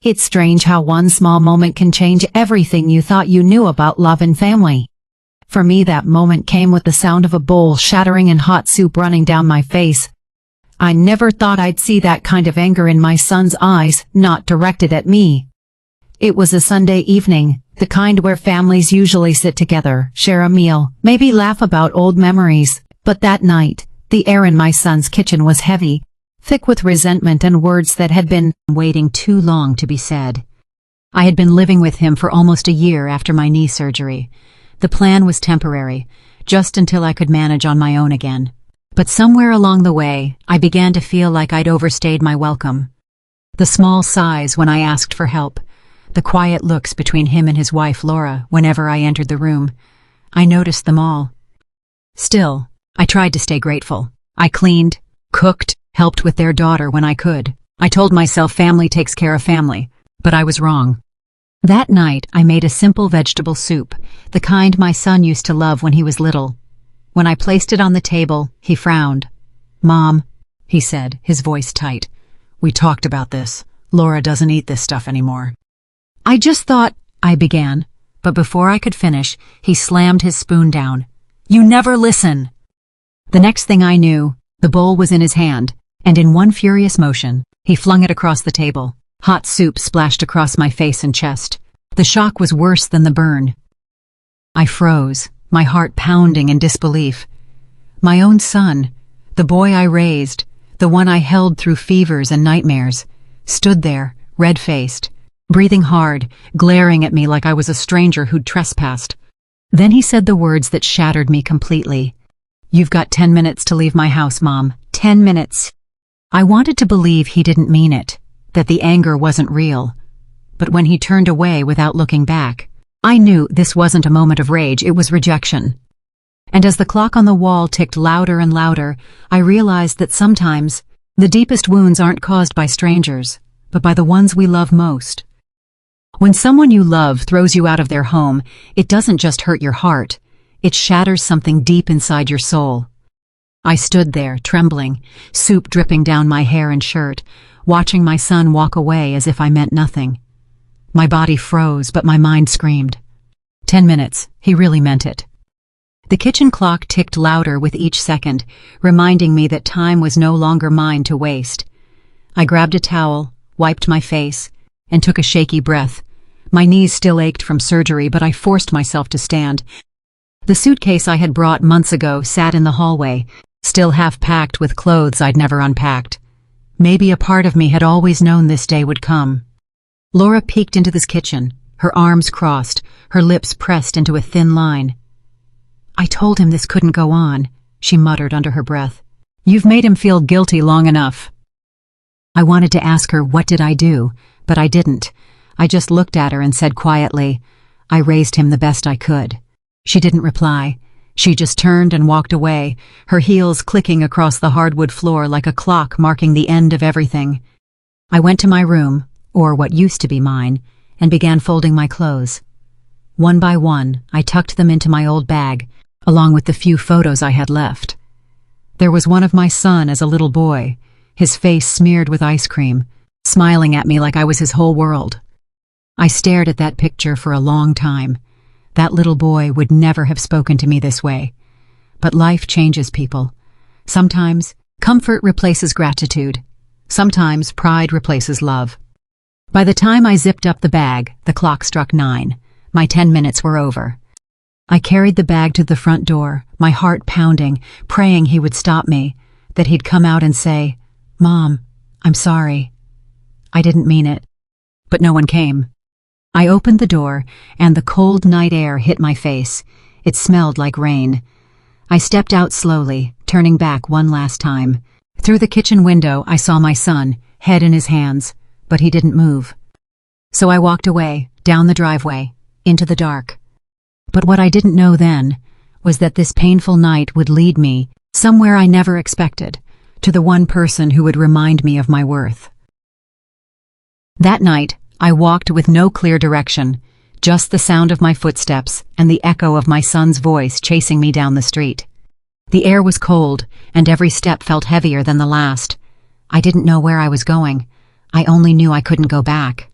It's strange how one small moment can change everything you thought you knew about love and family. For me, that moment came with the sound of a bowl shattering and hot soup running down my face. I never thought I'd see that kind of anger in my son's eyes, not directed at me. It was a Sunday evening, the kind where families usually sit together, share a meal, maybe laugh about old memories, but that night, the air in my son's kitchen was heavy, thick with resentment and words that had been waiting too long to be said. I had been living with him for almost a year after my knee surgery. The plan was temporary, just until I could manage on my own again. But somewhere along the way, I began to feel like I'd overstayed my welcome. The small sighs when I asked for help, the quiet looks between him and his wife Laura whenever I entered the room, I noticed them all. Still, I tried to stay grateful. I cleaned, cooked, helped with their daughter when I could. I told myself family takes care of family, but I was wrong. That night, I made a simple vegetable soup, the kind my son used to love when he was little. When I placed it on the table, he frowned. "Mom," he said, his voice tight. "We talked about this. Laura doesn't eat this stuff anymore." "I just thought," I began, but before I could finish, he slammed his spoon down. "You never listen!" The next thing I knew, the bowl was in his hand, and in one furious motion, he flung it across the table. Hot soup splashed across my face and chest. The shock was worse than the burn. I froze, my heart pounding in disbelief. My own son, the boy I raised, the one I held through fevers and nightmares, stood there, red-faced, breathing hard, glaring at me like I was a stranger who'd trespassed. Then he said the words that shattered me completely. "You've got 10 minutes to leave my house, Mom. 10 minutes. I wanted to believe he didn't mean it, that the anger wasn't real. But when he turned away without looking back, I knew this wasn't a moment of rage, it was rejection. And as the clock on the wall ticked louder and louder, I realized that sometimes the deepest wounds aren't caused by strangers, but by the ones we love most. When someone you love throws you out of their home, it doesn't just hurt your heart, it shatters something deep inside your soul. I stood there, trembling, soup dripping down my hair and shirt, watching my son walk away as if I meant nothing. My body froze, but my mind screamed. 10 minutes, he really meant it. The kitchen clock ticked louder with each second, reminding me that time was no longer mine to waste. I grabbed a towel, wiped my face, and took a shaky breath. My knees still ached from surgery, but I forced myself to stand. The suitcase I had brought months ago sat in the hallway, still half-packed with clothes I'd never unpacked. Maybe a part of me had always known this day would come. Laura peeked into this kitchen, her arms crossed, her lips pressed into a thin line. "I told him this couldn't go on," she muttered under her breath. "You've made him feel guilty long enough." I wanted to ask her what did I do, but I didn't. I just looked at her and said quietly, "I raised him the best I could." She didn't reply. She just turned and walked away, her heels clicking across the hardwood floor like a clock marking the end of everything. I went to my room, or what used to be mine, and began folding my clothes. One by one, I tucked them into my old bag, along with the few photos I had left. There was one of my son as a little boy, his face smeared with ice cream, smiling at me like I was his whole world. I stared at that picture for a long time. That little boy would never have spoken to me this way. But life changes people. Sometimes comfort replaces gratitude. Sometimes pride replaces love. By the time I zipped up the bag, the clock struck 9. My 10 minutes were over. I carried the bag to the front door, my heart pounding, praying he would stop me, that he'd come out and say, "Mom, I'm sorry. I didn't mean it." But no one came. I opened the door, and the cold night air hit my face. It smelled like rain. I stepped out slowly, turning back one last time. Through the kitchen window, I saw my son, head in his hands, but he didn't move. So I walked away, down the driveway, into the dark. But what I didn't know then was that this painful night would lead me somewhere I never expected, to the one person who would remind me of my worth. That night, I walked with no clear direction, just the sound of my footsteps and the echo of my son's voice chasing me down the street. The air was cold, and every step felt heavier than the last. I didn't know where I was going. I only knew I couldn't go back.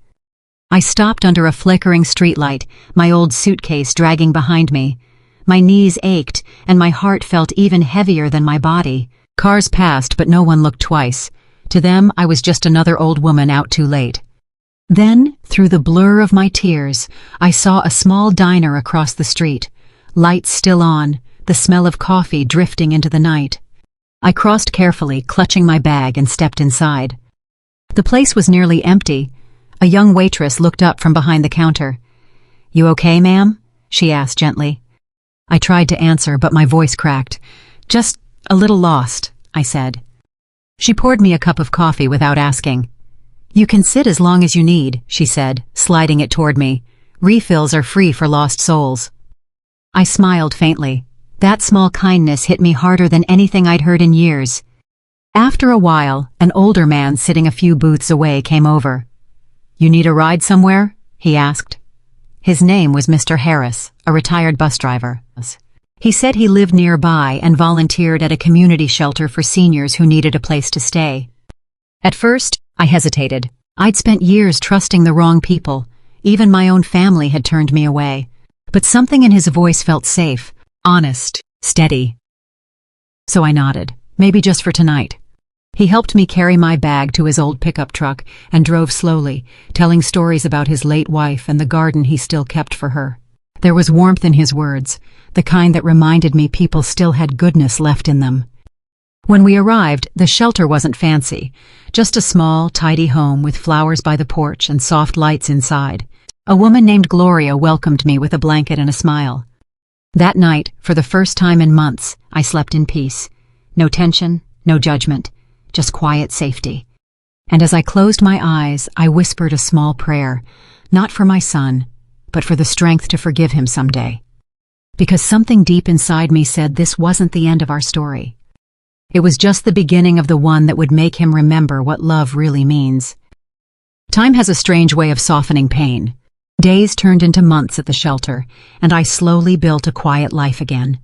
I stopped under a flickering streetlight, my old suitcase dragging behind me. My knees ached, and my heart felt even heavier than my body. Cars passed, but no one looked twice. To them, I was just another old woman out too late. Then, through the blur of my tears, I saw a small diner across the street. Lights still on, the smell of coffee drifting into the night. I crossed carefully, clutching my bag, and stepped inside. The place was nearly empty. A young waitress looked up from behind the counter. "You okay, ma'am?" she asked gently. I tried to answer, but my voice cracked. "Just a little lost," I said. She poured me a cup of coffee without asking. "You can sit as long as you need," she said, sliding it toward me. "Refills are free for lost souls." I smiled faintly. That small kindness hit me harder than anything I'd heard in years. After a while, an older man sitting a few booths away came over. "You need a ride somewhere?" he asked. His name was Mr. Harris, a retired bus driver. He said he lived nearby and volunteered at a community shelter for seniors who needed a place to stay. At first, I hesitated. I'd spent years trusting the wrong people. Even my own family had turned me away. But something in his voice felt safe, honest, steady. So I nodded, maybe just for tonight. He helped me carry my bag to his old pickup truck and drove slowly, telling stories about his late wife and the garden he still kept for her. There was warmth in his words, the kind that reminded me people still had goodness left in them. When we arrived, the shelter wasn't fancy, just a small, tidy home with flowers by the porch and soft lights inside. A woman named Gloria welcomed me with a blanket and a smile. That night, for the first time in months, I slept in peace. No tension, no judgment, just quiet safety. And as I closed my eyes, I whispered a small prayer, not for my son, but for the strength to forgive him someday. Because something deep inside me said this wasn't the end of our story. It was just the beginning of the one that would make him remember what love really means. Time has a strange way of softening pain. Days turned into months at the shelter, and I slowly built a quiet life again.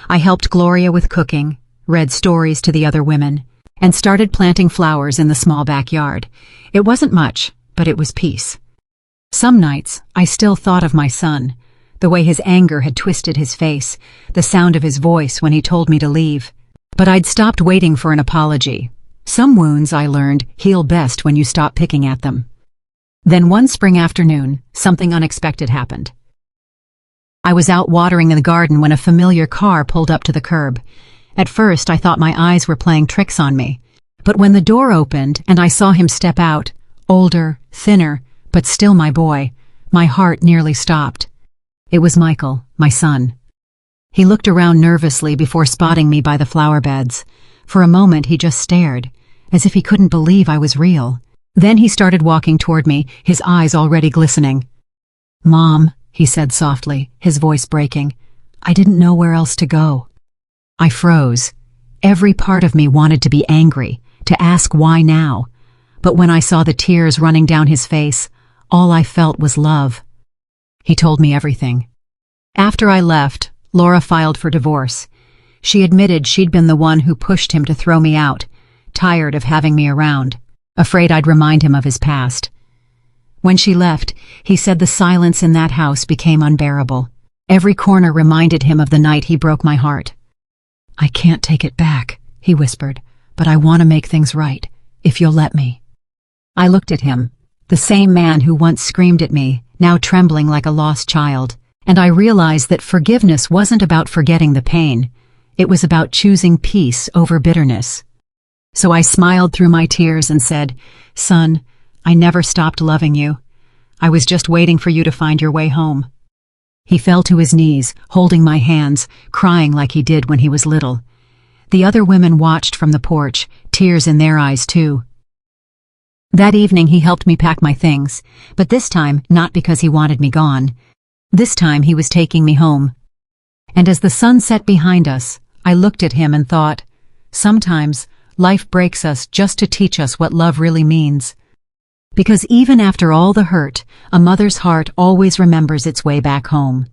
I helped Gloria with cooking, read stories to the other women, and started planting flowers in the small backyard. It wasn't much, but it was peace. Some nights, I still thought of my son, the way his anger had twisted his face, the sound of his voice when he told me to leave. But I'd stopped waiting for an apology. Some wounds, I learned, heal best when you stop picking at them. Then one spring afternoon, something unexpected happened. I was out watering in the garden when a familiar car pulled up to the curb. At first, I thought my eyes were playing tricks on me. But when the door opened and I saw him step out, older, thinner, but still my boy, my heart nearly stopped. It was Michael, my son. He looked around nervously before spotting me by the flower beds. For a moment, he just stared, as if he couldn't believe I was real. Then he started walking toward me, his eyes already glistening. "Mom," he said softly, his voice breaking. "I didn't know where else to go." I froze. Every part of me wanted to be angry, to ask why now. But when I saw the tears running down his face, all I felt was love. He told me everything. After I left, Laura filed for divorce. She admitted she'd been the one who pushed him to throw me out, tired of having me around, afraid I'd remind him of his past. When she left, he said the silence in that house became unbearable. Every corner reminded him of the night he broke my heart. "I can't take it back," he whispered, "but I want to make things right, if you'll let me." I looked at him, the same man who once screamed at me, now trembling like a lost child, and I realized that forgiveness wasn't about forgetting the pain. It was about choosing peace over bitterness. So I smiled through my tears and said, "Son, I never stopped loving you. I was just waiting for you to find your way home." He fell to his knees, holding my hands, crying like he did when he was little. The other women watched from the porch, tears in their eyes too. That evening he helped me pack my things, but this time not because he wanted me gone. This time he was taking me home. And as the sun set behind us, I looked at him and thought, sometimes life breaks us just to teach us what love really means. Because even after all the hurt, a mother's heart always remembers its way back home.